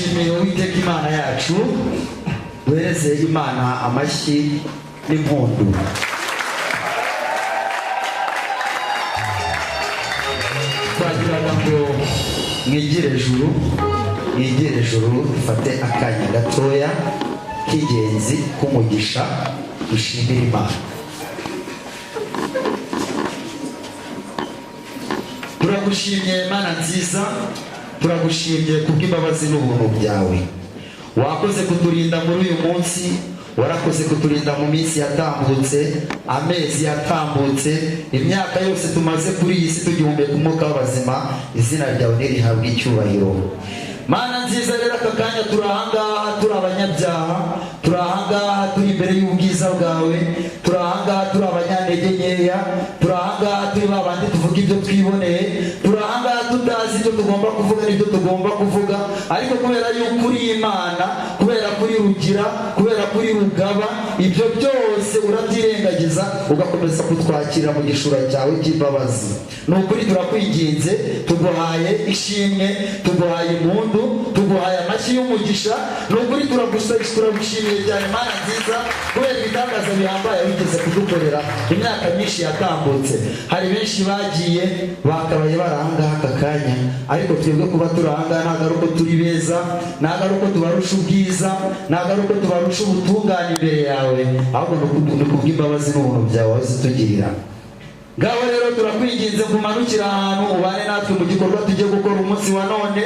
turagushimiye Uwiteka Imana yacu, duhereze Imana amashyi n'impundu. Twagiraga ngo mwigire ejuru dufate akanya gatoya k'ingenzi k'umugisha dushimira Imana. Turagushimye Mana nziza, turagushimye kubw'imbabazi n'ubuntu byawe. Wakoze kuturinda muri uyu munsi, warakoze kuturinda mu minsi yatambutse, amezi yatambutse, imyaka yose tumaze kuri iyi si tugihumeka umwuka w'abazima. Izina ryawe nirihabwe icyubahiro. Mana nziza, rero aka kanya turahangaha turi abanyabyaha, turahangaha turi imbere y'ubwiza bwawe, turahangaha turi abanyantege nkeya, turahangaha turi babandi tuvuga ibyo twiboneye, turahangaha tutazi ibyo tugomba kuvuga n'ibyo tugomba kuvuga, ariko kubera yuko uri Imana, kubera kuri rugira, kubera kuri rugaba, ibyo byose urabyirengagiza ugakomeza kutwakira mu gishura cyawe cy'imbabazi. Ni ukuri turakwinginze, tuguhaye ishimwe, tuguhaye impundu, tuguhaye amashyi y'umugisha. Ni ukuri turagushimiye cyane Mana nziza, kubera ibitangaza bihambaye wigeze kudukorera imyaka myinshi yatambutse. Hari benshi bagiye bakabaye barahangaha aka kanya, ariko twebwe kuba turahangaha ntabwo ari uko turi beza, ntabwo ari uko tubarusha ubwiza, ntabwo ari uko tubarusha ubutungane imbere yawe, ahubwo ni kubw'imbabazi n'ubuntu byawe wazitugirira. Ngaho rero turakwinginze kumanukira ahantu ubane natwe mu gikorwa tugiye gukora umunsi wa none.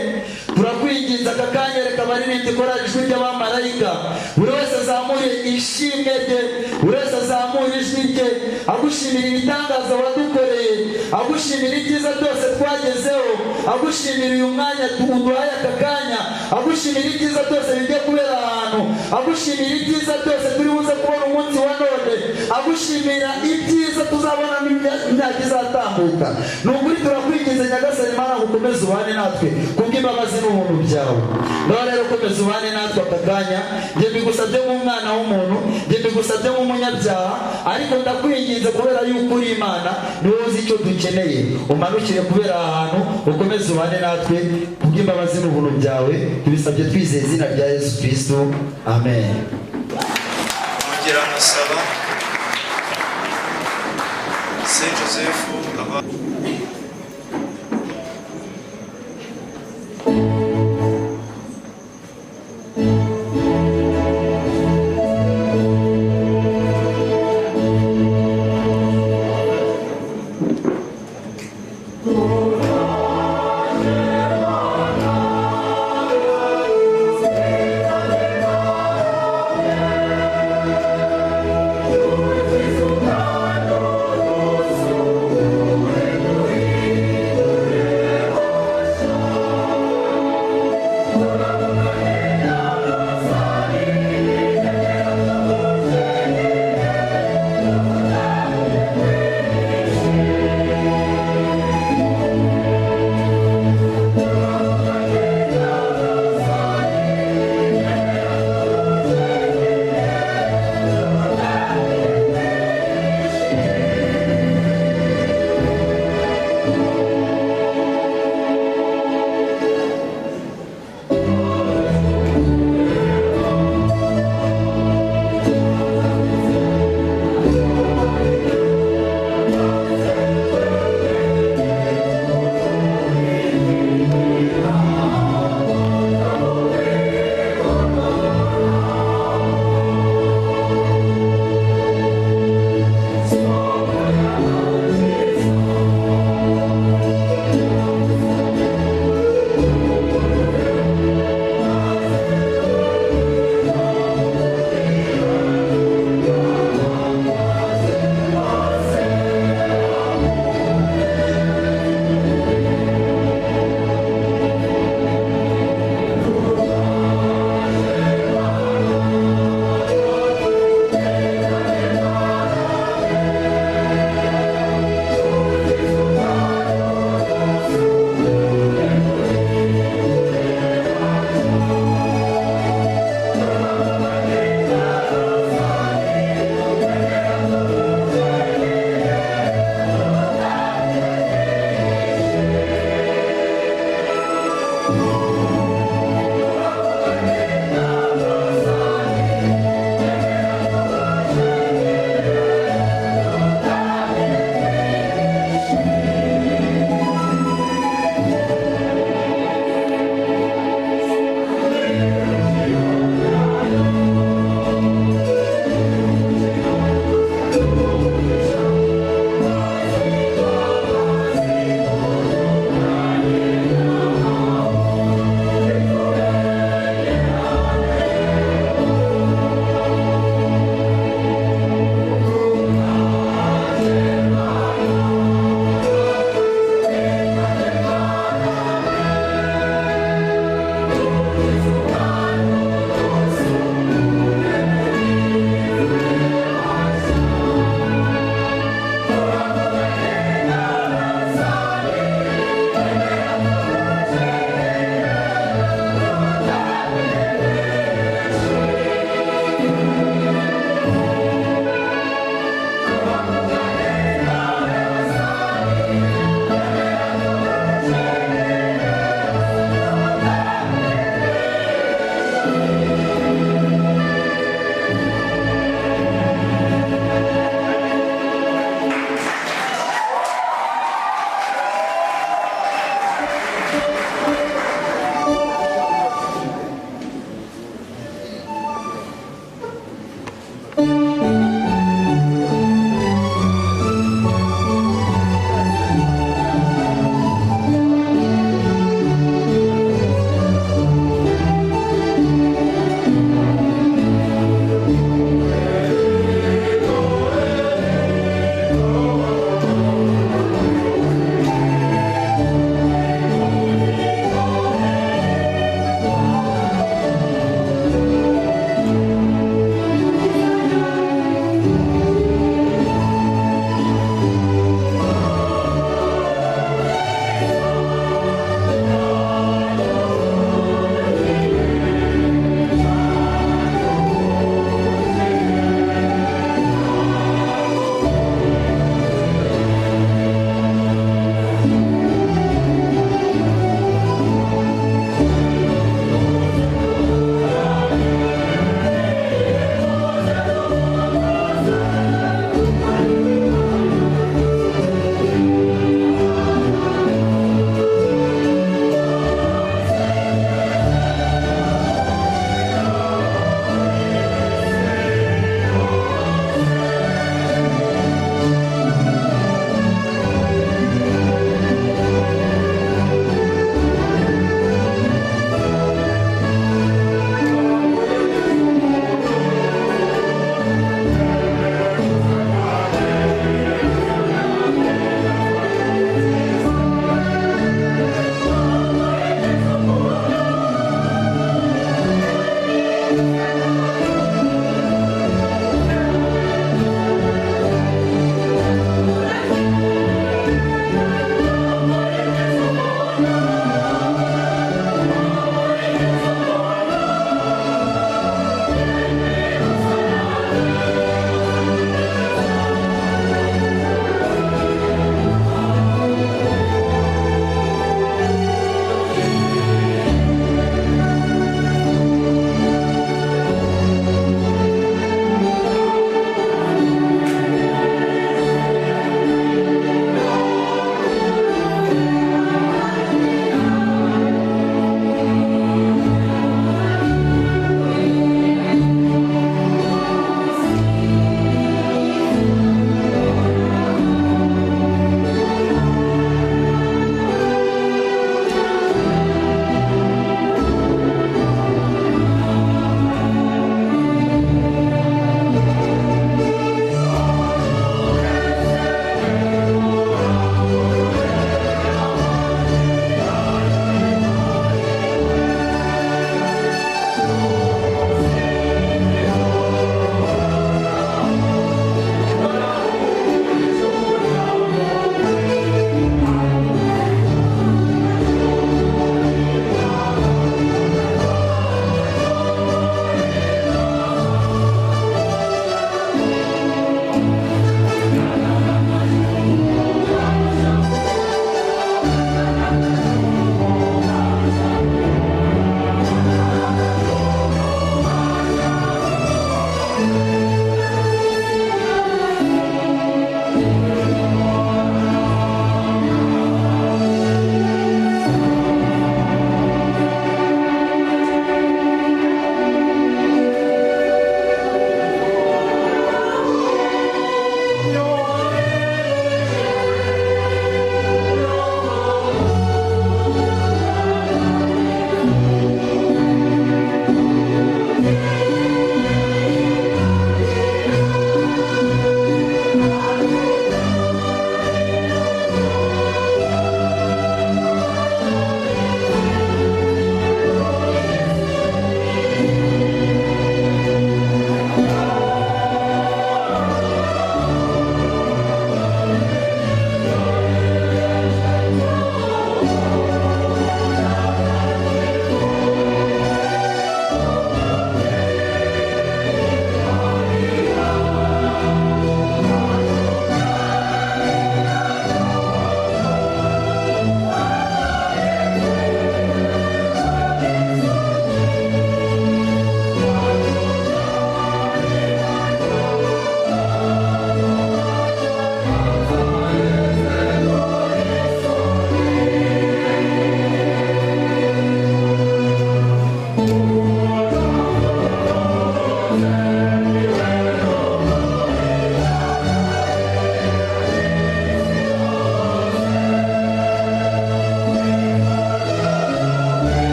Turakwinginze aka kanya reka baririmbye korali ijwi ry'abamarayika, buri wese azamure ishimwe rye, buri wese azamure ijwi rye agushimira ibitangaza wadukoreye, agushimira ibyiza byose twagezeho, agushimira uyu mwanya tuduhaye aka kanya, agushimira ibyiza byose bigiye kubera ahantu, agushimira ibyiza byose turi buze kubona umunsi wa none, agushimira ibyiza tuzabona imyaka izatambuka. Ni ukuri turakwinginze Nyagasani Mana ngo ukomeze ubane natwe kubw'imbabazi n'ubuntu byawe. Ngaho rero ukomeze ubane natwe aka kanya. Njye mbigusabye nk'umwana w'umuntu, njye mbigusabye nk'umunyabyaha, ariko ndakwinginze kubera yuko uri Imana, niwe uzi icyo dukeneye. Umanukire kubera ahantu, ukomeze ubane natwe kubw'imbabazi n'ubuntu byawe. Tubisabye twizeye izina rya Yesu Kristo, amen. Ongera nasaba Saint Joseph Amen.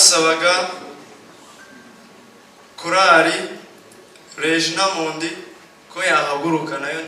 nasabaga korali Regina Mundi ko yahaguruka nayo.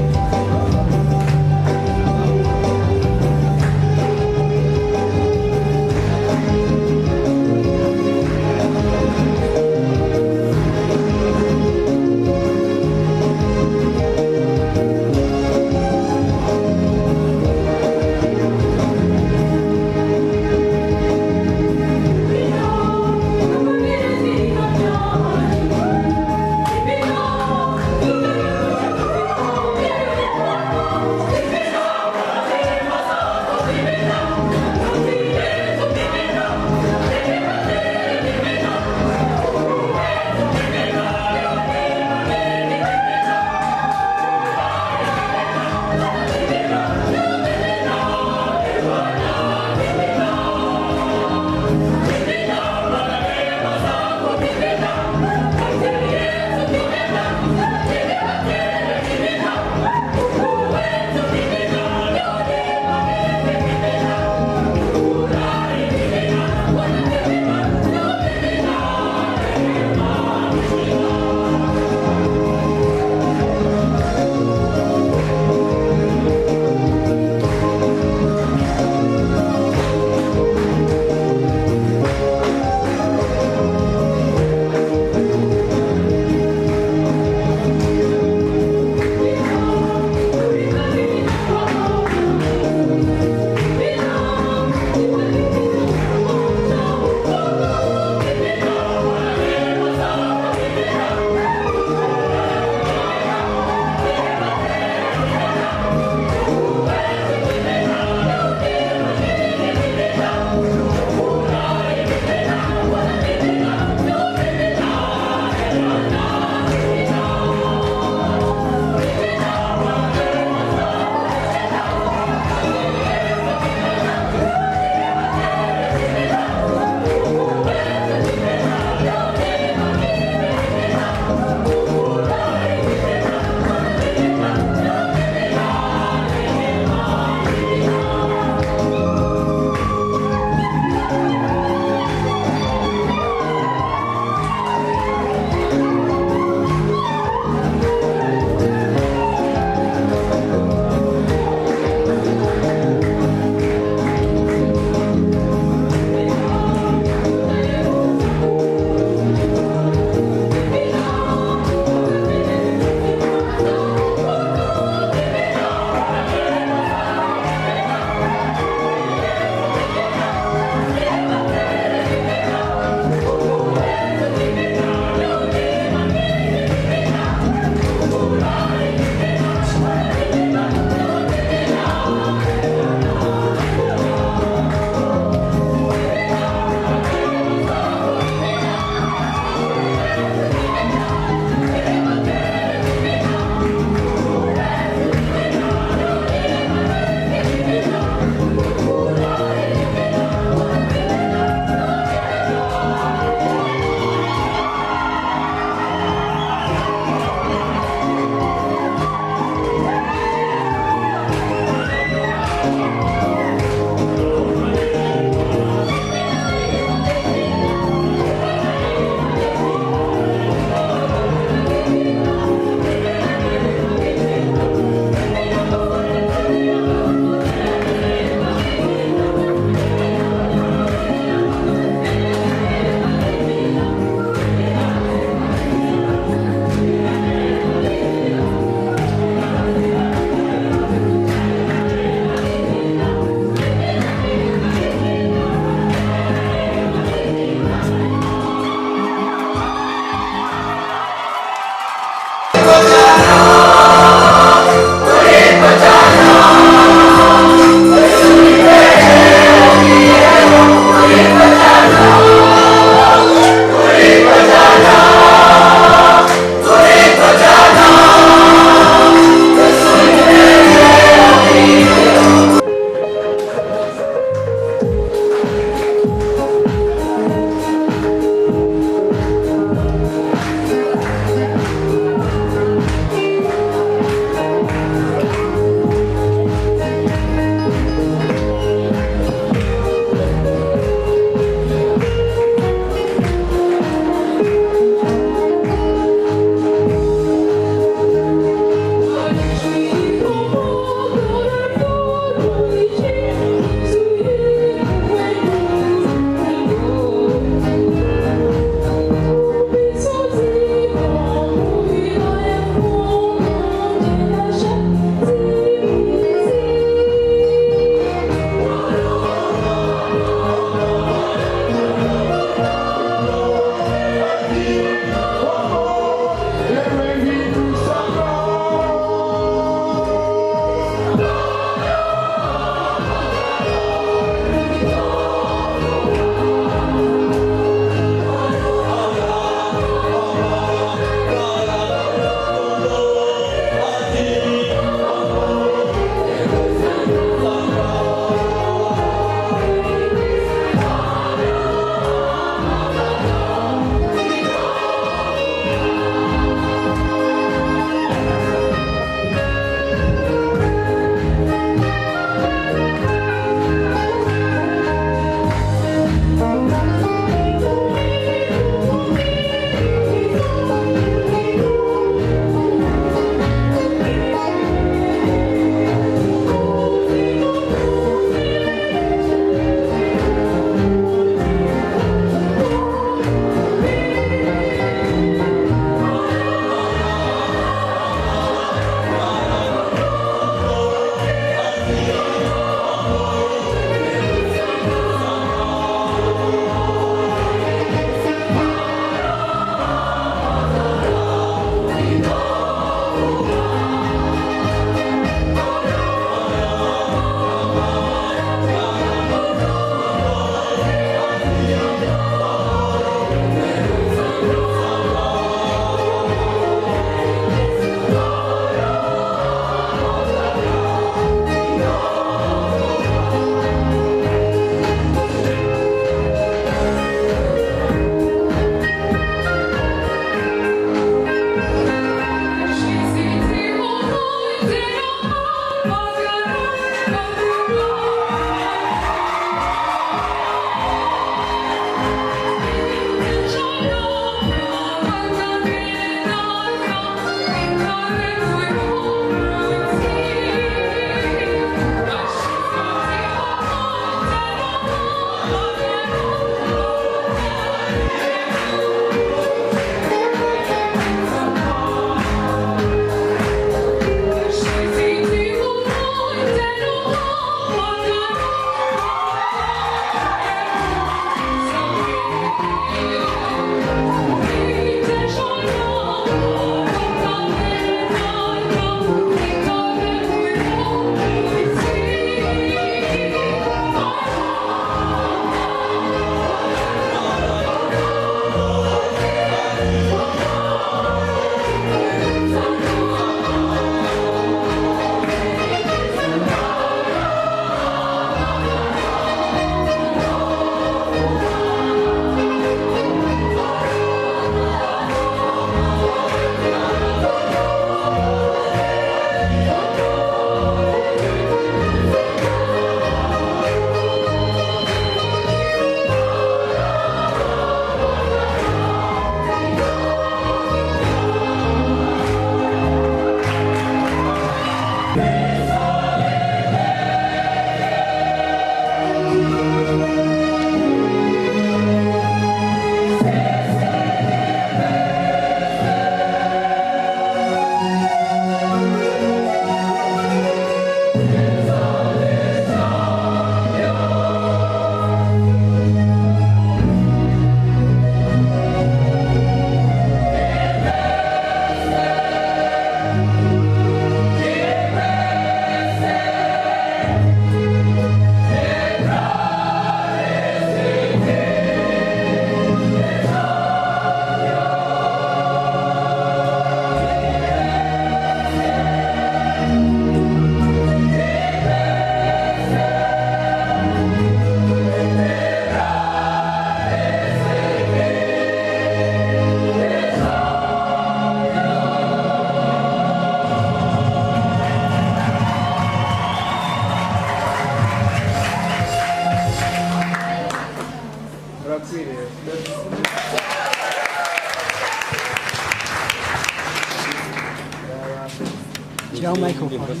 Shyiraho microphone.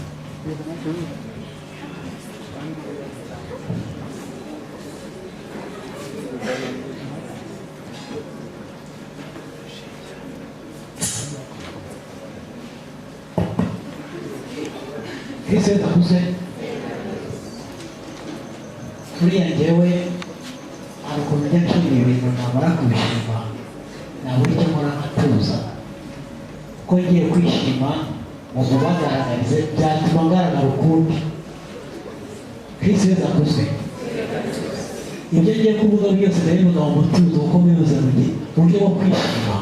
Kristo yavuze buriya njyewe hari ukuntu njya nshimira ibintu namara kubishima nabura icyo nkora nkatuza ko ngiye kwishima mu kubagaragarize byatuma ngaragara ukundi. Kristo yavuze ibyo ngiye kuvuga byose ndabivuga mu mutuzo kuko bivuze mu buryo bwo kwishima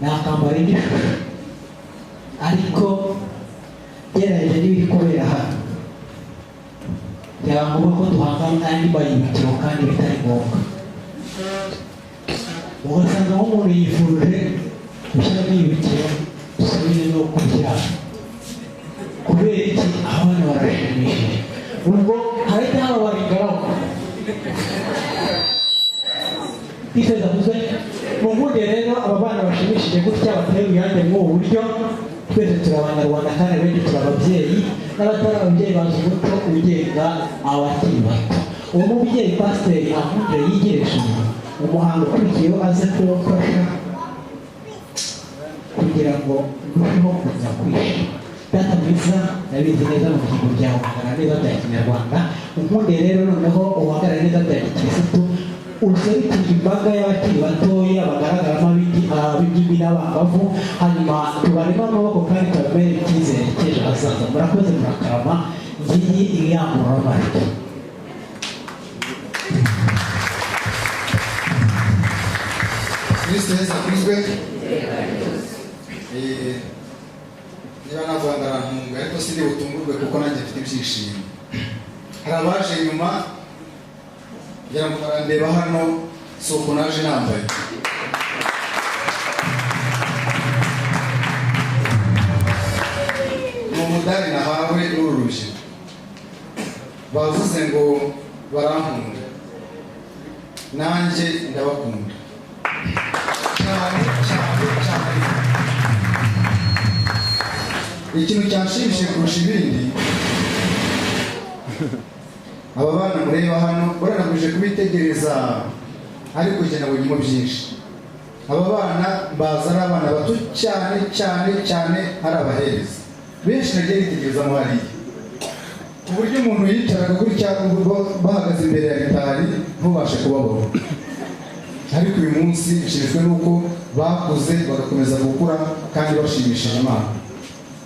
nakambara indi shusho ariko gerageje n'ibiri kubera hano byaba ngombwa ko duhangana n'andi mayibitiro kandi bitari ngombwa. Ugasanga nk'umuntu yifuje gushyiramo ibitiro dusubire no kuryama kubera iki abana barashimishije ubwo harahita hababara ingaragu. Kristo yavuze mu mbuge rero aba bana bashimishije gutya bateye uruyange mw'ubu buryo twese turi abanyarwanda kandi benshi turi ababyeyi n'abatari ababyeyi bazi umuco ugenga abakiri bato. Uwo mubyeyi pasiteri Ankundire yigereje umuhango ukurikiyeho aze kuwufasha kugira ngo urusheho kuza kwishima. Data mwiza ndabizi neza mu bihigo byawe uhagarara neza bya kinyarwanda. Unkundire rero noneho uhagarare neza bya gikirisitu userukije imbaga y'abakiri batoya bagaragaramo ab'ingimbi n'abangavu hanyuma tubarema amaboko kandi tubabere icyizere cy'ejo hazaza. Murakoze murakarama. Ngiyi iyamburamajwi. Kristo Yesu akuzwe. Niba navuga arantunga ariko sindi butungurwe kuko nanjye mfite ibyishimo. Hari abaje nyuma kugira ngo barandeba hano si uko naje nambaye. Ni umudari nahawe n'uru rubyiruko bavuze ngo barankunda nanjye ndabakunda cyane cyane cyane. Ikintu cyanshimishije kurusha ibindi aba bana mureba hano uranaguje kubitegereza ariko njye nabonyemo byinshi. Aba bana baza ari abana bato cyane cyane cyane ari abahereza benshi nagiye bitegerezamo hariya ku buryo umuntu yicaraga gutya bahagaze imbere ya ritari ntubashe kubabona. Ariko uyu munsi nshimishijwe n'uko bakuze bagakomeza gukura kandi bashimishije Imana.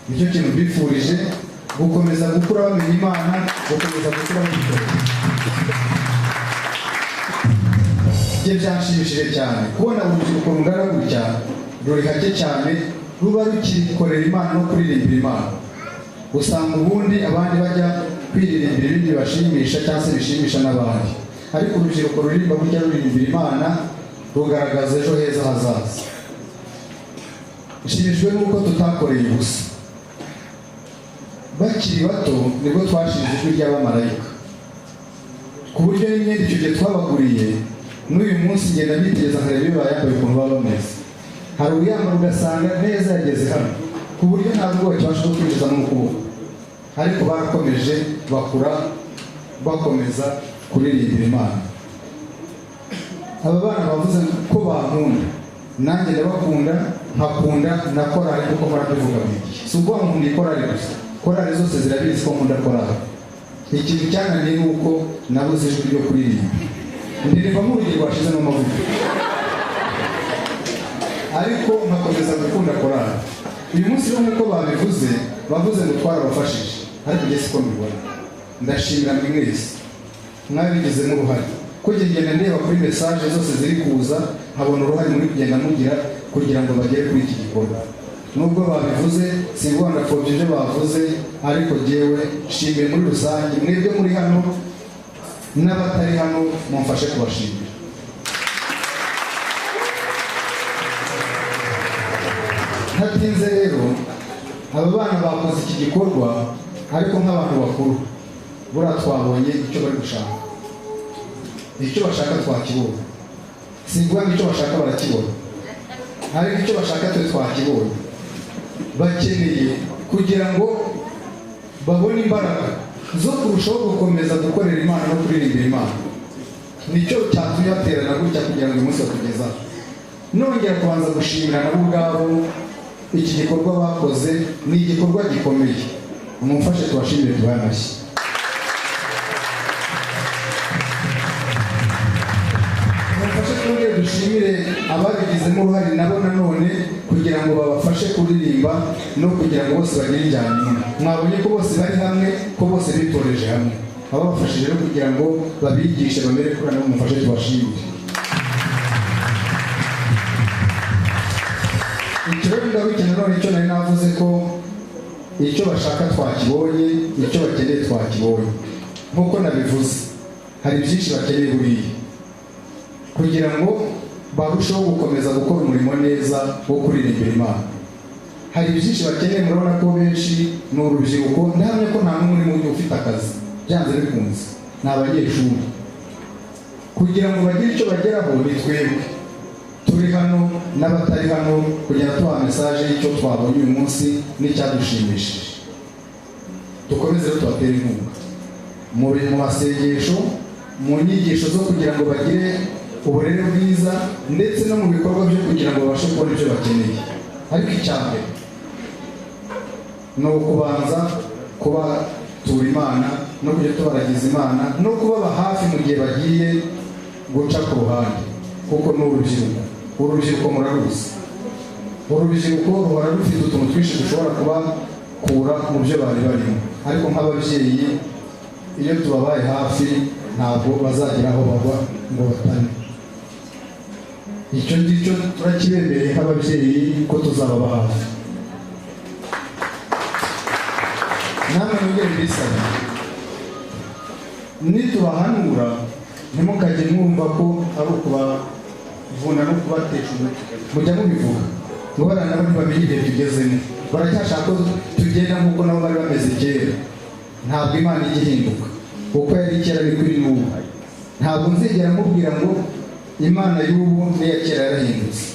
Nicyo kintu mbifurije, gukomeza gukura bamenya Imana, gukomeza gukura bamenya. Ibyo byanshimishije cyane kubona urubyiruko rungana gutya ruri hake cyane ruba rukikorera Imana no kuririmbira Imana. Usanga ubundi abandi bajya kwiririmbira ibindi bibashimisha cyangwa se bishimisha n'abandi, ariko urubyiruko ruririmba burya ruririmbira Imana rugaragaza ejo heza hazaza. Nshimishijwe n'uko tutakoreye ubusa. Bakiri bato nibwo twashinze ijwi ry'abamarayika ku buryo n'imyenda icyo gihe twabaguriye n'uyu munsi ngenda bitegereza nkareba iyo bayambaye ukuntu baba bameze. Hari uyambara ugasanga neza yageze hano ku buryo nta bwoba kibasha kwinjiza mu kuboko, ariko barakomeje bakura bakomeza kuririmbira Imana. Aba bana bavuze ko bankunda nanjye ndabakunda nkakunda na korali kuko murabivuga buri gihe. Si ukuvuga ngo nkunda korali gusa, korali zose zirabizi ko nkunda korali. Ikintu cyananiye ni uko nabuze ijwi ryo kuririmba. Ndirimba nk'urugero rwashizemo amavuta ariko nkakomeza gukunda korali. Uyu munsi rero nk'uko babivuze bavuze ngo twarabafashije, ariko njye siko mbibona. Ndashimira mwe mwese mwabigizemo uruhare ko ngenda ndeba kuri message zose ziri kuza nkabona uruhare muri kugenda mugira kugira ngo bagere kuri iki gikorwa. Nubwo babivuze singombwa ndapfobya ibyo bavuze, ariko jyewe nshimiye muri rusange mwebwe muri hano n'abatari hano mumfashe kubashimira. Ntatinze rero aba bana bakoze iki gikorwa ariko nk'abantu bakuru buriya twabonye icyo bari gushaka. Icyo bashaka twakibonye, singombwa icyo bashaka barakibona, ariko icyo bashaka twe twakibonye. Bakeneye kugira ngo babone imbaraga zo kurushaho gukomeza gukorera Imana no kuririmbira Imana. Nicyo cyatumye baterana gutya kugira ngo uyu munsi batugezaho. Nongera kubanza gushimira nabo ubwabo iki gikorwa bakoze, ni igikorwa gikomeye. Mumfashe tubashimire tubahe amashyi. Mumfashe twongere dushimire ababigizemo uruhare nabo nanone kugira ngo babafashe kuririmba no kugira ngo bose bagire injyana imwe. Mwabonye ko bose bari hamwe, ko bose bitoreje hamwe. Ababafashije rero kugira ngo babigishe bamere kuri nabo mumfashe tubashimire. Ikirori ndabikina none icyo nari navuze ko icyo bashaka twakibonye, icyo bakeneye twakibonye. Nk'uko nabivuze, hari byinshi bakeneye buriya kugira ngo barusheho gukomeza gukora umurimo neza wo kuririmbira Imana. Hari byinshi bakeneye, murabona ko benshi ni urubyiruko, ndahamya ko nta n'umwe muri ufite akazi, byanze bikunze ni abanyeshuri. Kugira ngo bagire icyo bageraho ni twebwe turi hano n'abatari hano kugira tubaha mesaje y'icyo twabonye uyu munsi n'icyadushimishije. Dukomeze rero tubatere inkunga mu masengesho, mu nyigisho zo kugira ngo bagire uburere bwiza, ndetse no mu bikorwa byo kugira ngo babashe kubona ibyo bakeneye. Ariko icyambere ni ukubanza kubatura Imana no kujya tubaragiza Imana no kubaba hafi mu gihe bagiye guca ku ruhande, kuko ni urubyiruko. Urubyiruko muraruzi, urubyiruko ruhora rufite utuntu twinshi dushobora kubakura mu byo bari barimo, ariko nk'ababyeyi iyo tubabaye hafi ntabwo bazagira aho bagwa ngo batane. Icyo ngicyo turakibemereye nk'ababyeyi ko tuzababa hafi. Namwe mwongere mbisabye, nitubahanura ntimukajye mwumva ko ari ukubavuna no kubatesha umutwe. Mujya mubivuga ngo bariya nabo ntibamenye igihe tugezemo, baracyashaka ko tugenda nk'uko nabo bari bameze kera. Ntabwo Imana ijya ihinduka, uko yari kera ni kuri n'ubu. Ntabwo nzigera mubwira ngo Imana y'ubu n'iya kera yarahindutse.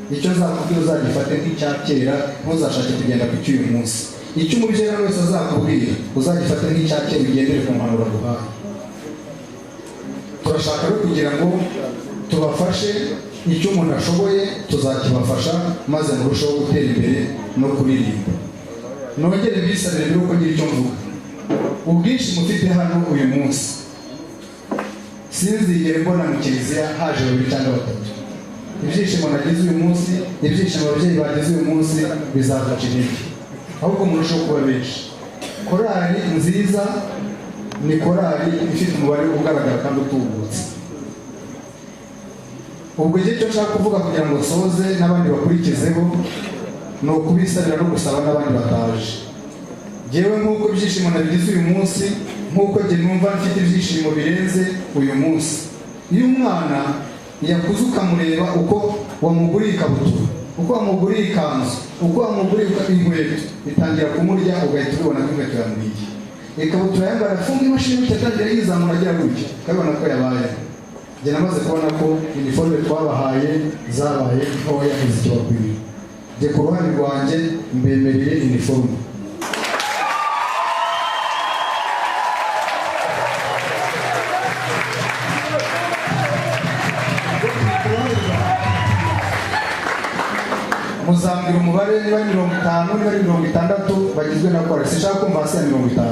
Icyo nzakubwira uzagifate nk'icya kera, ntuzashake kugenda ku cy'uyu munsi. Icyo umubyeyi wese azakubwira uzagifate nk'icya kera, ugendere ku mpanuro aguhaye. Turashaka rero kugira ngo tubafashe, icyo umuntu ashoboye tuzakibafasha, maze murusheho gutera imbere no kuririmba. Nongere mbisabire rero ko ngira icyo mvuga. Ubwinshi mufite hano uyu munsi sinzigere mbona mu kiliziya haje babiri cyangwa batatu. Ibyishimo nagize uyu munsi, ibyishimo ababyeyi bagize uyu munsi bizaduca intege, ahubwo murusheho kuba benshi. Korali nziza ni korali ifite umubare ugaragara kandi utubutse. Ubwo igihe cyo nshaka kuvuga kugira ngo soze n'abandi bakurikizeho ni ukubisabira no gusaba n'abandi bataje. Jewe nk'uko ibyishimo nabigize uyu munsi, nk'uko njye numva mfite ibyishimo birenze uyu munsi. Iyo umwana yakuze ukamureba uko wamuguriye ikabutura, uko wamuguriye ikanzu, uko wamuguriye inkweto, bitangira kumurya, ugahita ubibona ko inkweto yamuriye. Ikabutura yambara afunga imashini itatangira yizamura agira gutya, ukabibona ko yabaye. Njye namaze kubona ko iniforme twabahaye zabaye ntoya ntizikibakwiye. Njye ku ruhande rwanjye mbemereye iniforme. Muzambwira umubare, niba ari 50, niba ari 60 bagizwe na korali. Sinshaka kumva hasi ya 50.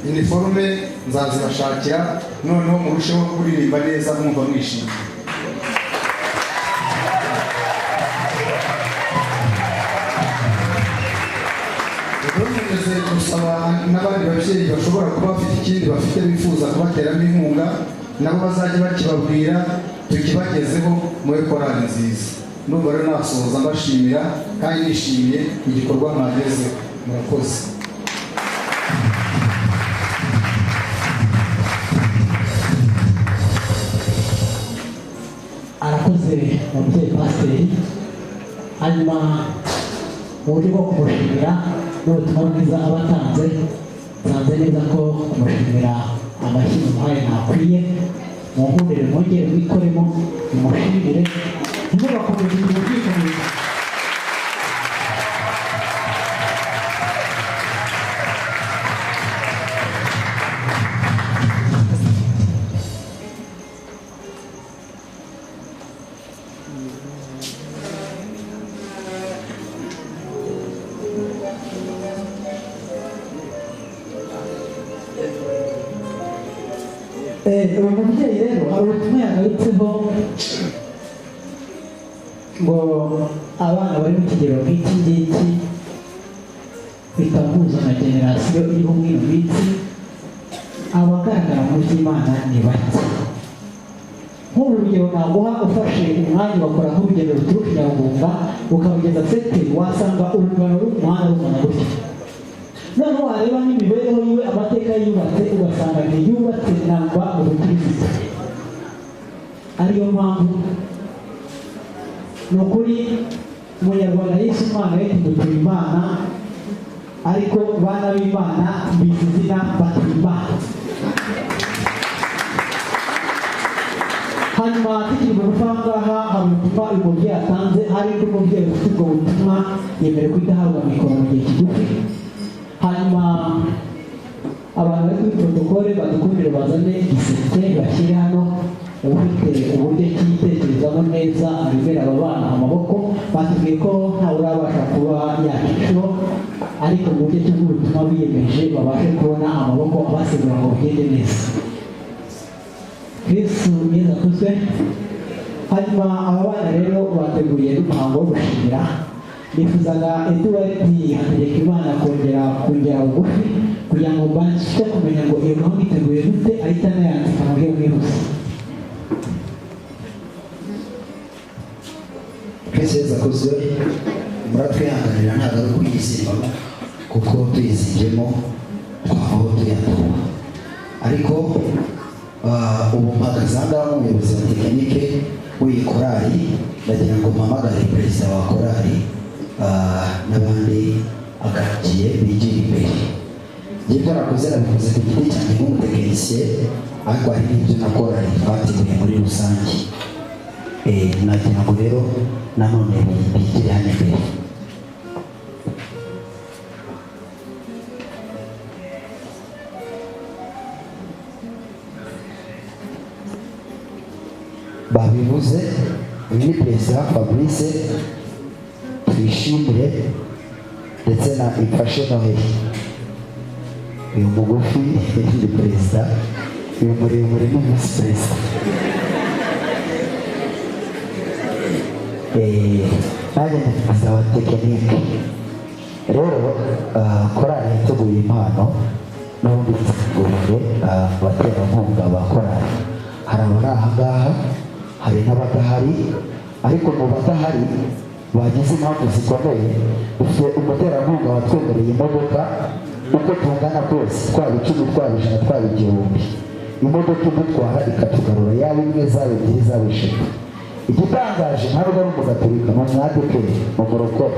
Iniforme nzazibashakira, noneho murusheho kuririmba neza mwumva mwishimye. Nkomeze gusaba n'abandi babyeyi bashobora kuba bafite ikindi bafite bifuza kubateramo inkunga, nabo bazajya bakibabwira tukibagezeho muri korali nziza. Numva rero nasoza mbashimira kandi nishimiye igikorwa mwagezeho. Murakoze. Arakoze umubyeyi pasiteri. Hanyuma mu buryo bwo kumushimira n'ubutumwa bwiza abatanze, nsanze neza ko kumushimira amashyi muhaye ntakwiye. Munkundire mwongere mwikoremo mumushimire, ntimugakomeze kumubyikomeza. uyu mubyeyi rero hari ubutumwa yagarutseho ngo abana bari mu kigero nk'iki ngiki bitahuza na generasiyo iriho muri iyo minsi, abagaragara mu by'Imana ni bake. Nk'urugero naguha, ufashe umwanya ugakora nk'urugendo ruturuka i Nyarugunda ukabugeza Seteri, wasanga urungano rw'umuhanda rungana gutya. Noneho wareba n'imibereho yiwe, amateka yubatse, ugasanga ntiyubatse namba mu bukirisitu. Ariyo mpamvu ni ukuri umunyarwanda yise umwana we tumutura Imana, ariko bana b'Imana bizi izina batura Imana. Hanyuma tukiri mu rufangaha, hari ubutumwa uyu mubyeyi atanze, hari undi mubyeyi ufite ubwo butumwa yemerewe guhita ahabwa mikoro mu gihe kigufi. Hanyuma abantu bari kuri protokole badukundire bazane igiseke bashyire hano, ufite uburyo cyitekerezamo neza abibera aba bana amaboko. Batubwiye ko ntawe urabasha kuba yakisho, ariko mu buryo cy'ubutumwa biyemeje babashe kubona amaboko abasigura ngo bigende neza. Kristo mwiza akuzwe. Hanyuma aba bana rero bateguye n'umuhango wo gushimira. Nifuzaga Edouard Hategekimana kongera bugufi kugira ngo mbashe kumenya ngo iyo gahunda iteguye gute, ahita anayandika mu buryo bwihuse. Kristo Yesu akuzwe. Muratwihanganira ntabwo ari ukuyizimba, kuko tuyizibyemo twabaho tuyatuba, ariko ubu mpagaze aha ngaha nk'umuyobozi wa tekinike w'iyi korali, ndagira ngo mpamagare perezida wa korali n'abandi agagiye bigira imbere. Njye ibyo nakoze nabikoze ku giti cyanjye nk'umutekinisiye, ariko hari n'ibyo na korali twateguye muri rusange. Nagira ngo rero nanone bigire hano imbere. Babivuze, uyu ni perezida Fabrice Tuyishimire ndetse na Ifashe Noheli. Uyu mugufi ni perezida, uyu muremure ni visi perezida. Nanjye ni perezida wa tekinike. Rero korali yateguye impano n'ubundi duteguriye abaterankunga ba korali. Hari abari aha ngaha, hari n'abadahari, ariko mu badahari bagize impamvu zikomeye. Dufite umuterankunga watwemereye imodoka uko tungana kose, twaba 10, twaba 100, twaba 1000. Imodoka imutwara ikatugarura, yaba imwe, zaba ebyiri, zaba 3. Igitangaje ntabwo ari umugaturika, ni umwadeperi, mu murokore,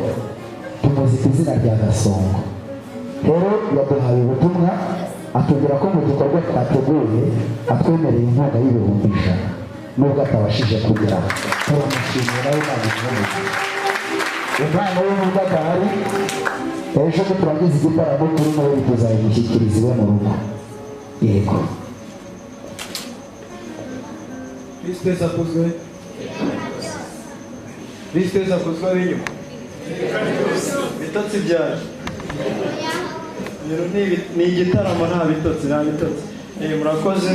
tumuzi ku izina rya Gasongo. Rero yaduhaye ubutumwa atubwira ko mu gikorwa twateguye atwemereye inkunga y'ibihumbi 100, nubwo atabashije kugera. Turamushimira nawe Imana imuhe. Impano ye nubwo adahari, ejo turangiza igitaramo turimo tuzayimushyikiriza iwe mu rugo. Yego. Kristo Yesu akuzwe. Kristo Yesu akuzwe ab'inyuma. Bitotsi byaje. Ni igitaramo nta bitotsi, nta bitotsi. Murakoze.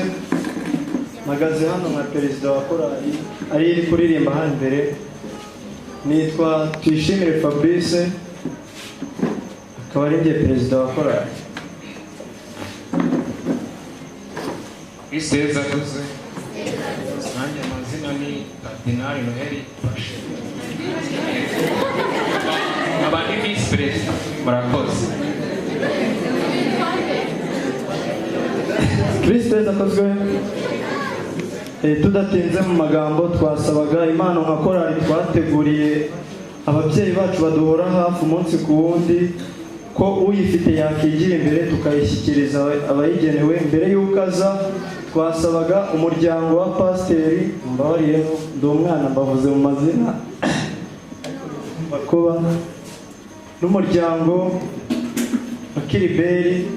Mpagaze hano nka perezida wa korali ari iri kuririmba hano imbere. Nitwa Tuyishimire Fabrice, akaba ari njye perezida wa korali. Kristo Yesu akuzwe. Nanjye amazina ni Kardinali Noheli Ifashe. Abandi visi perezida. Murakoze. Kristo Yesu akuzwe. Tudatinze mu magambo, twasabaga impano nka korali twateguriye ababyeyi bacu baduhora hafi umunsi ku wundi, ko uyifite yakigira imbere tukayishyikiriza abayigenewe. Mbere y'uko aza, twasabaga umuryango wa pasiteri, mbabariye ndi umwana mbavuze mu mazina, bakuba n'umuryango wa Kiriberi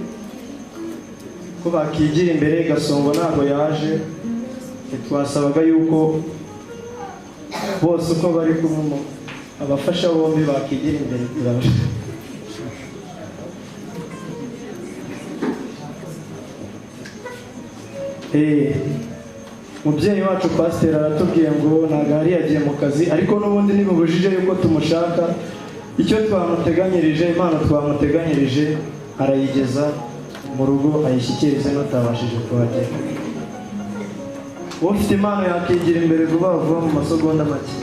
ko bakigira imbere. Gasongo ntabwo yaje, twasabaga yuko bose uko bari kumwe abafasha bombi bakigira imbere. Turabashaka. umubyeyi wacu pasiteri aratubwiye ngo ntabwo yari yagiye mu kazi ariko n'ubundi ntibubujije yuko tumushaka. Icyo twamuteganyirije, impano twamuteganyirije arayigeza mu rugo ayishyikirize n'utabashije kuhagera. Ufite impano yakigira imbere vuba vuba mu masegonda make.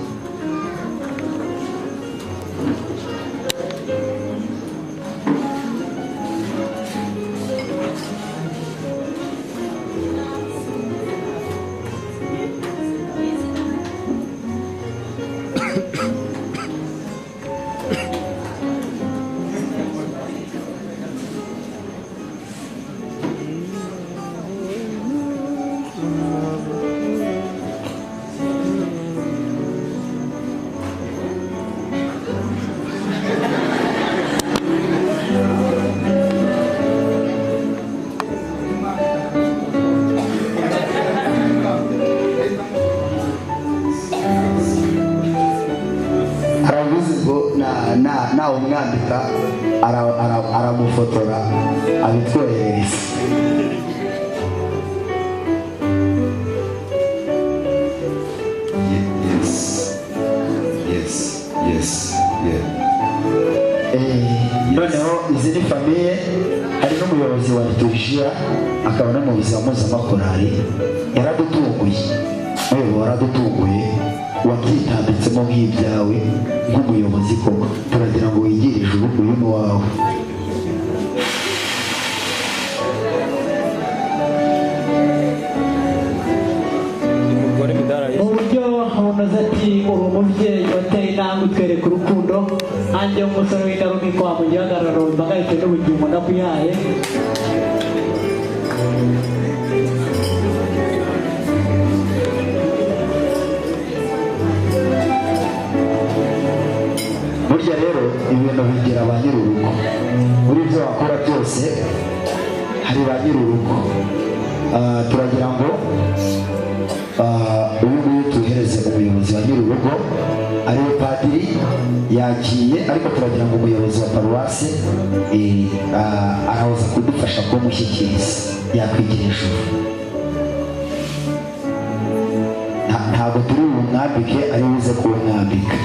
nawe umwandika aramufotora abitwoherereza. Noneho izi ni famiye, hari n'umuyobozi wa liturujia akaba n'umuyobozi wa mpuzamakorali. Yaradutunguye, waradutunguye wakitambitsemo nk'ibyawe nk'umuyobozi, ko turagira ngo wigire ijuru, uyu ni wawe. mu buryo bunoze ati uri umubyeyi wateye intambwe utwereka urukundo, nanjye umusore w'indarumikwa mu gihagararo mbangayitse n'ubugingo nakwihaye. Burya rero ibintu bigira ba nyir'urugo, muri ibyo wakora byose hari ba nyir'urugo. Turagira ngo uyu nguyu tuhereze umuyobozi wa nyir'urugo ariwe padiri. Yagiye, ariko turagira ngo umuyobozi wa paruwasi araza kudufasha kumushyikiriza, yakwigira ijuru. Ntabwo turi bumwambike, ari buze kuwumwambika.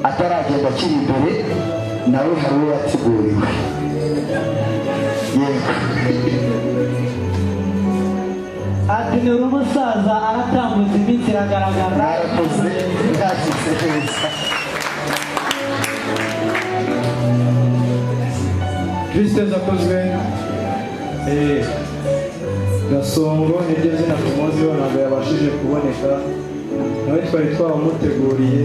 Ataragenda akiri imbere nawe hari uwo yateguriwe. Yego. Ati ni umusaza aratambutse, iminsi iragaragara. Narakoze, bwashyize neza. Kristo akozwe. Gasongo niryo zina tumuziho, ntabwo yabashije kuboneka, nawe twari twamuteguriye,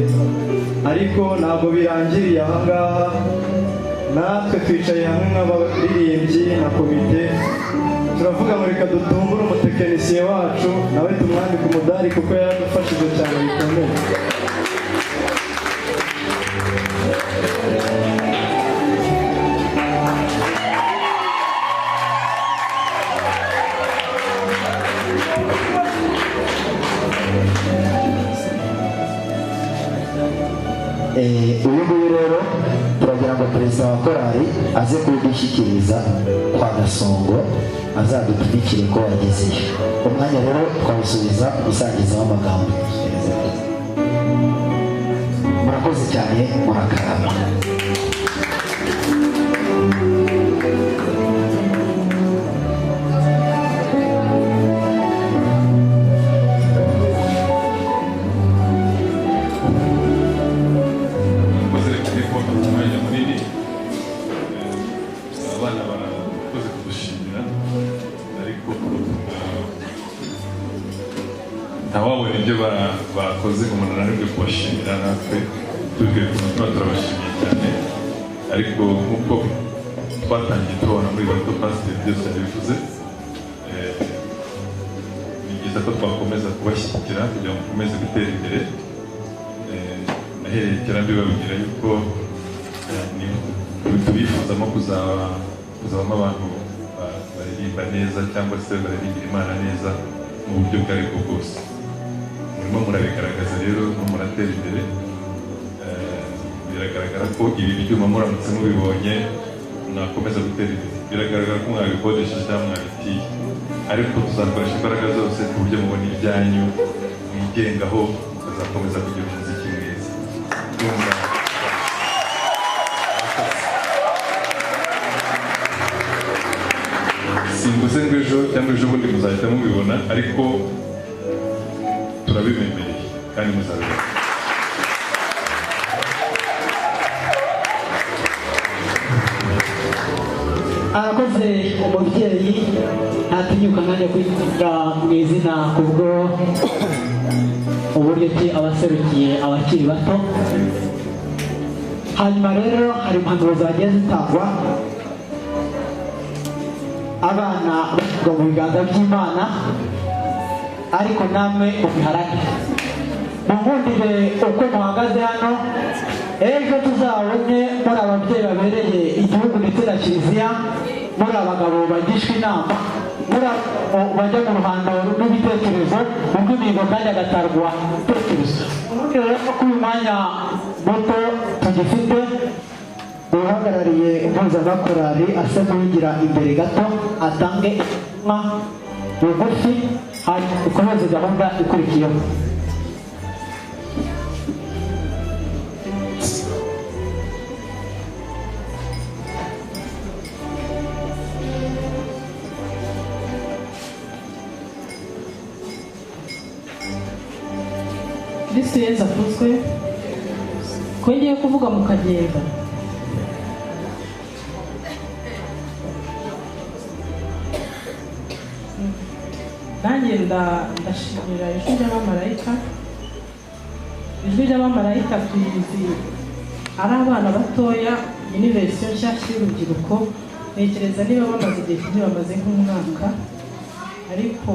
ariko ntabwo birangiriye aha ngaha. Natwe twicaye hamwe nk'abaririmbyi na komite, turavuga ngo reka dutumbure umutekinisiye wacu, nawe tumwambike umudari kuko yaradufashije cyane bikomeye. Uyu nguyu rero turagira ngo perezida wa korali aze kudushyikiriza kwa Gasongo, azadupimikire ko wagezeyo. Umwanya rero twawusubiza gusangizaho amagambo. Murakoze cyane, murakarama. ntawabona ibyo bakoze umuntu ananirwe kubashimira, natwe tubwiye ku mutima turabashimiye cyane. Ariko nk'uko twatangiye tubona muri bato pasiteri byose yabivuze, ni byiza ko twakomeza kubashyigikira kugira ngo mukomeze gutera imbere. Nahereye kera mbibabwira yuko tubifuzamo kuzabamo abantu baririmba neza, cyangwa se baririmbira Imana neza mu buryo bwo aribwo bwose. Murimo murabigaragaza rero, muratera imbere. Biragaragara ko ibi byuma muramutse mubibonye mwakomeza gutera imbere. biragaragara ko mwabikodesheje cyangwa mwabitiye, ariko tuzakoresha imbaraga zose ku buryo mubona ibyanyu mwigengaho, mukazakomeza kugira umuziki mwiza. Simvuze ngo ejo cyangwa ejo bundi muzahita mubibona, ariko turabibemereye kandi muzabibona. Arakoze umubyeyi ntatinyuka nanjye kwivuga mu izina kubwo uburyo ki abaserukiye abakiri bato. Hanyuma rero hari impanuro zagiye zitangwa, abana bashyirwa mu biganza by'Imana, ariko namwe mubiharanire. Munkundire uko muhagaze hano, ejo tuzabone muri ababyeyi babereye igihugu ndetse na kiliziya, muri abagabo bagishwa inama, muri bajya mu ruhando rw'ibitekerezo, mu bw'imihigo kandi agatarwa ibitekerezo. Ubundi rero ko uyu mwanya muto tugifite, uhagarariye impuzamakorali asa n'uwigira imbere gato atange inama bugufi, hanyuma dukomeze gahunda ikurikiyeho. Kristo Yesu akuzwe. Ko ngiye kuvuga mu kagenda, nanjye ndashimira ijwi ry'abamarayika. Ijwi ry'abamarayika tuyizi ari abana batoya, iyi ni verisiyo nshyashya y'urubyiruko. Ntekereza niba bamaze igihe kinini, bamaze nk'umwaka, ariko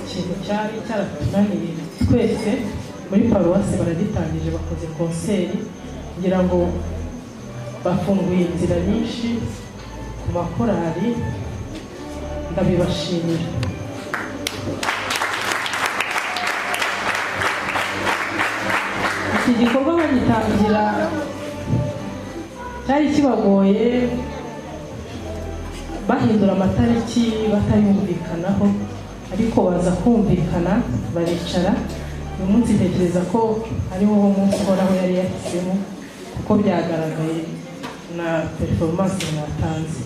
ikintu cyari cyaratunaniye twese muri paruwasi baragitangije, bakoze konseri kugira ngo bafunguye inzira nyinshi ku makorali. Ndabibashimira. Iki gikorwa bagitangira cyari kibagoye, bahindura amatariki batayumvikanaho, ariko baza kumvikana baricara. Uyu munsi ntekereza ko ari wo munsi uhoraho yari yahisemo, kuko byagaragaye na performance mwatanze.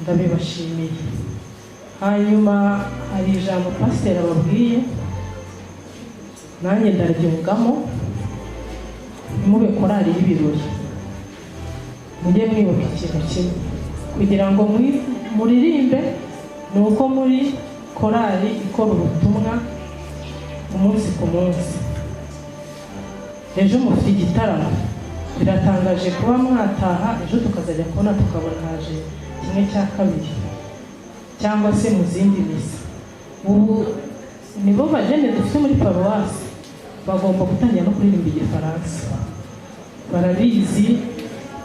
Ndabibashimiye. Hanyuma hari ijambo pasiteri ababwiye, nanjye ndaryungamo. Ntimube korali y'ibirori, mujye mwibuka ikintu kimwe, kugira ngo muririmbe ni uko muri korali ikora ubutumwa umunsi ku munsi. Ejo mufite igitaramo, biratangaje kuba mwataha ejo tukazajya kubona tukabona haje 1/2 cyangwa se mu zindi misa. Ubu nibo bajene dufite muri paruwasi, bagomba gutangira no kuririmba igifaransa. Barabizi,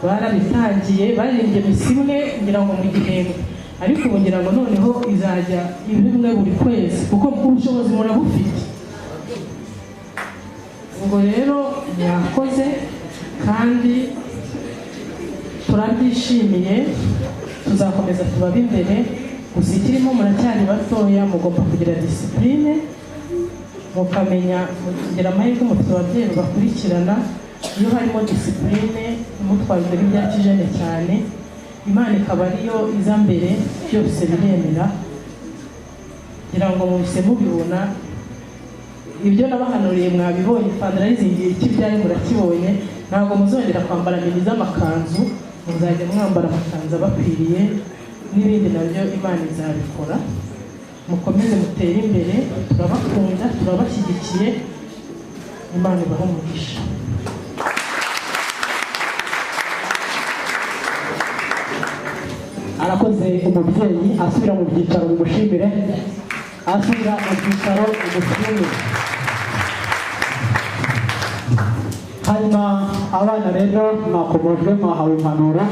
barabitangiye, baririmbye misa imwe ngira ngo mu gihembwe, ariko ubu ngira ngo noneho izajya imwe buri kwezi, kuko ubushobozi murabufite. Ubwo rero mwakoze kandi turabyishimiye, tuzakomeza tubabe imbere. Gusa ikirimo muracyari batoya, mugomba kugira disipurine, mukamenya kugira amahirwe mufite ababyeyi bakurikirana. Iyo harimo disipurine, mutwara imbere ibya kijene cyane, Imana ikaba ariyo iza mbere, byose biremera. Kugira ngo mubise mubibona, ibyo nabahanuriye mwabibonye, fundraising ikibyari murakibonye. Ntabwo muzongera kwambara mini z'amakanzu, muzajya mwambara amakanzu abakwiriye, n'ibindi nabyo Imana izabikora. Mukomeze mutere imbere, turabakunda, turabashyigikiye. Imana ibahe umugisha. Arakoze umubyeyi, asubira mu byicaro mumushimire, asubira mu byicaro mumushimire. Hanyuma abana rero mwakomojwe, mwahawe impanuro.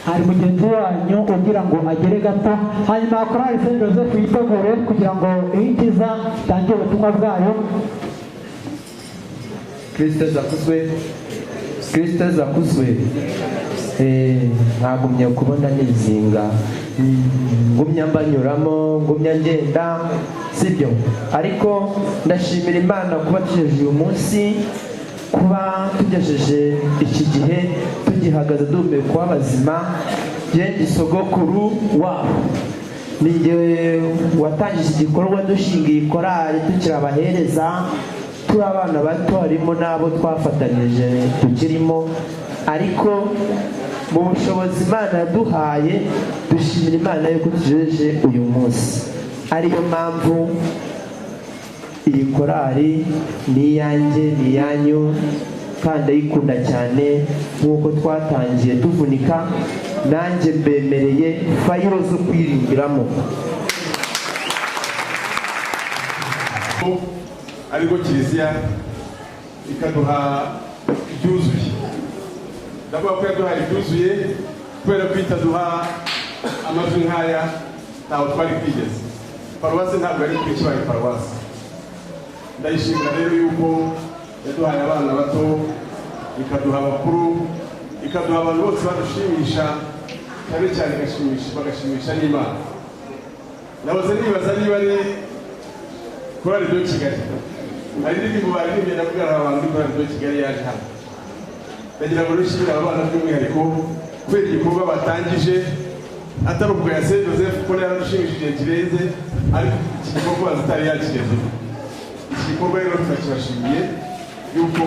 Hari mugenzi wanyu ugira ngo agere gato, hanyuma korali Saint Joseph yitegure kugira ngo ikiza itangire ubutumwa bwayo. Kristo zakuzwe. Kristo zakuzwe. ntagumye kubona nizinga, ngumya mbanyuramo, ngumya ngenda, sibyo. Ariko ndashimira Imana kuba tugejeje uyu munsi, kuba tugejeje iki gihe tugihagaze duhumeka w'abazima. Ndi sogokuru wabo, ni njye watangije igikorwa dushingiye korali tukiri abahereza, turi abana bato, harimo n'abo twafatanyije tukirimo. Ariko mu bushobozi Imana yaduhaye, dushimira Imana yuko tugejeje uyu munsi. Ariyo mpamvu iyi korali ni iyanjye, ni iyanyu, kandi ayikunda cyane. Nk'uko twatangiye tuvunika, nanjye mbemereye fayiro zo kwirimbiramo. Ariko kiliziya ikaduha ibyuzuye. Ndavuga ko yaduhaye ibyuzuye kubera ko itaduha amajwi nk'aya ntaho twari twigeze. Paruwasi ntabwo ari ikibaye paruwasi. Ndayishimira rero yuko yaduhaye abana bato, ikaduha abakuru, ikaduha abantu bose badushimisha, cyane cyane bagashimisha n'Imana. Nahoze nibaza niba ari korali do Kigali, hari n'ibintu baririmbye navuga abantu korali do Kigali yaje hano. Ndagira ngo nishimire abana by'umwihariko kubera igikorwa batangije, atari ubwo ya Saint Joseph ko yaradushimishije kirenze, ariko iki gikorwa zitari yakigeze. Iki gikorwa rero turakibashimiye yuko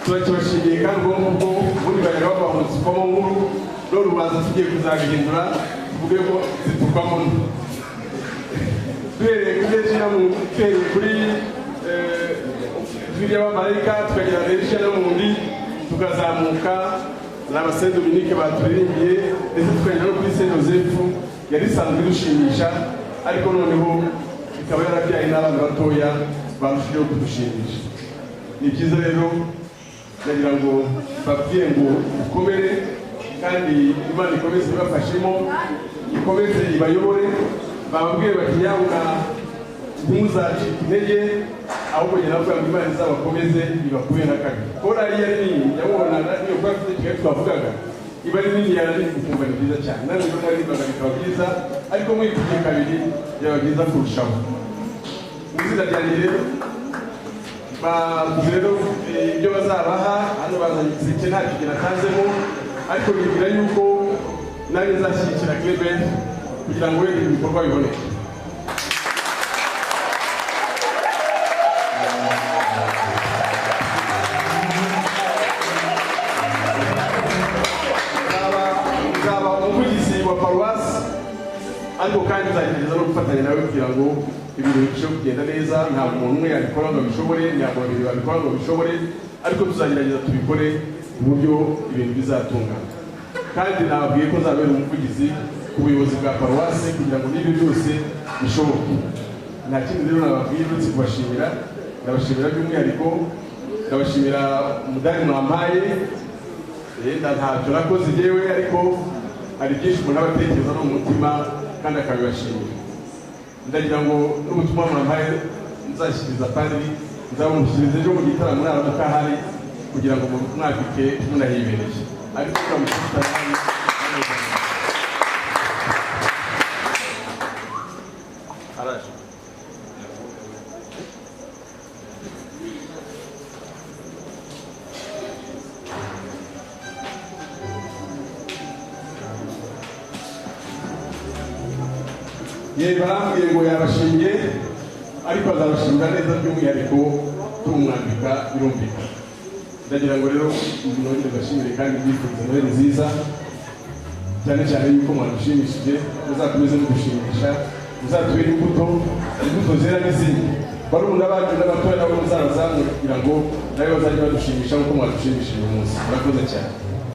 turakibashimiye kandi ubwo muri barera babamuzi ko mu nkuru rero ubanza tugiye kuzabihindura tuvuge ko ziturwamo. Duhereye kuri y'abamarayika tukagera Berisha no mundi, tukazamuka n'aba Saint Dominique baturirimbiye, ndetse tukagera no kuri Saint Joseph yari isanzwe idushimisha, ariko noneho ikaba yarabyaye n'abana batoya barushijeho kudushimisha. Ni byiza rero, ndagira ngo babwire ngo ukomere, kandi Imana ikomeze ibafashemo, ikomeze ibayobore. Bababwire bati nyabuna ntimuzacike intege, ahubwo njye navuga ngo Imana izabakomeze ibakube n'akabi. Korali yari nini, yamubonaga niyo kwa afite Kigali twavugaga, iba ari nini yaranini kukumva ni byiza cyane. Namwe rero mwaririmbaga bikaba byiza, ariko mwikubye kabiri byaba byiza kurushaho. Mu izina ryanjye rero bavuze rero ibyo bazabaha hano, bazanye igiseke nta kintu natanzemo, ariko bibwira yuko nanjye nzashyigikira Clement kugira ngo wenda ibikorwa biboneke. Nzaba umuvugizi wa paruwasi, ariko kandi nzagerageza no gufatanya nawe kugira ngo ibintu birusheho kugenda neza. Ntabwo umuntu umwe yabikora ngo abishobore, ntabwo babiri babikora ngo babishobore, ariko tuzagerageza tubikore ku buryo ibintu bizatungana. Kandi nababwiye ko nzabera umuvugizi ku buyobozi bwa paruwasi kugira ngo n'ibyo byose bishoboke. Nta kindi rero nababwiye uretse kubashimira. Ndabashimira by'umwihariko, ndabashimira umudari mwampaye. Ntacyo nakoze njyewe, ariko hari byinshi umuntu aba atekereza no mu mutima kandi akabibashimira. Ndagira ngo n'ubutumwa mwampaye nzashyikiriza padiri, nzabumushyikiriza ejo mu gitaramo naramuka ahari, kugira ngo mwabike munahibereye. Ariko turamufite araje. Barambwiye ngo yabashimye, ariko azabashimira neza by'umwihariko tumwambika birumvikana. Ndagira ngo rero nongere bashimire kandi byifuriza Noheli nziza, cyane cyane yuko mwadushimishije, muzakomeze mudushimisha, muzatubere imbuto zera n'izindi. Barumuna bacu n'abatoya nabo muzabazamure kugira ngo nawe bazajye badushimisha nk'uko mwadushimishije uyu munsi. Murakoze cyane.